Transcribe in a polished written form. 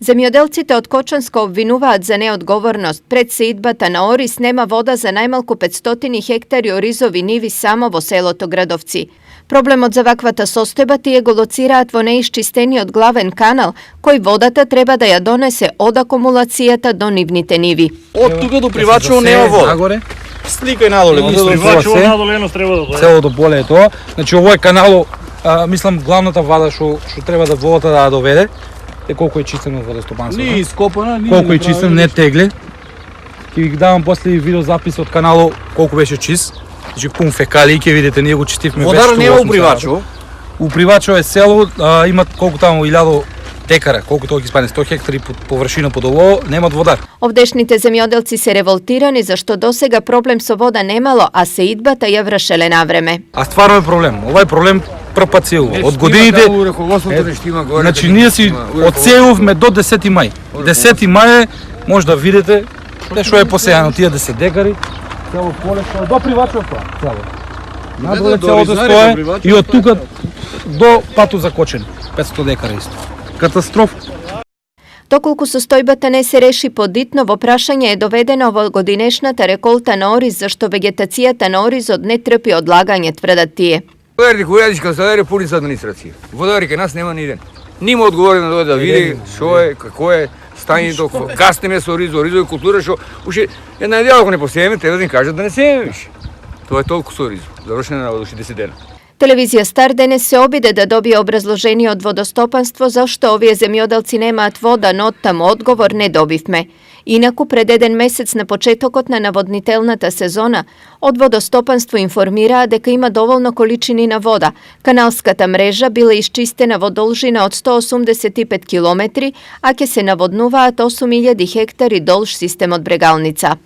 Земјоделците од Кочанско обвинуваат за неодговорност. Пред сеидбата на ориз нема вода за најмалку 500 хектари оризови ниви само во селото Градовци. Проблемот за ваквата состојба тие го лоцираат во неисчистениот главен канал, кој водата треба да ја донесе од акумулацијата до нивните ниви. Од тука до Привачево нема вода. Сликај надоле, Привачево надоле едно треба да целото поле е тоа. Значи овој канал, мислам главната вода што треба да водата да ја доведе, е колку е чистено водостопанството. Не ископана, не. Колку е чистено, не тегле. Ќе ви давам после видеозапис од каналот колку беше чист. Значи пун фекалии, ќе видите, ние го чистивме. Водара нема у Привачево. У Привачево е село, имат колку таму 1000 декара, колку тоа ќе спане 100 хектари површина под ово, немат водар. Овдешните земјоделци се револтирани зашто досега проблем со вода немало, а сеидбата ја вршеле навреме. А стварно е проблем. Овај проблем пропацило. Од годините, значи ние си одсеувме до 10 мај. 10 мај може да видите што е посејано тие 10 декари. Цело поле што до Привачево тоа, цело. Надоле целото стое и од тука до патот за Кочани, 500 декара исто. Катастрофа. Доколку состојбата не се реши подитно, во прашање е доведена овогодинешната реколта на ориз, зашто вегетацијата на оризот не трпи одлагање, тврдат тие. Водарите кои јадиш кај пуни со администрација. Водари кај нас нема ниден. Нима одговори на дојде да види што е, како е стањето, кастеме со оризови култура што уште една недела ако не посееме, треба да ни кажат да не сееме више. Тоа е толку со оризо. Завршена на уште 10 дена. Телевизија Стар денес се обиде да добие образложение од водостопанство зашто овие земјоделци немаат вода, но оттаму одговор не добивме. Инаку, пред еден месец на почетокот на наводнителната сезона, од водостопанство информираа дека има доволно количини на вода. Каналската мрежа била исчистена во должина од 185 километри, а ќе се наводнуваат 8000 хектари долж системот Брегалница.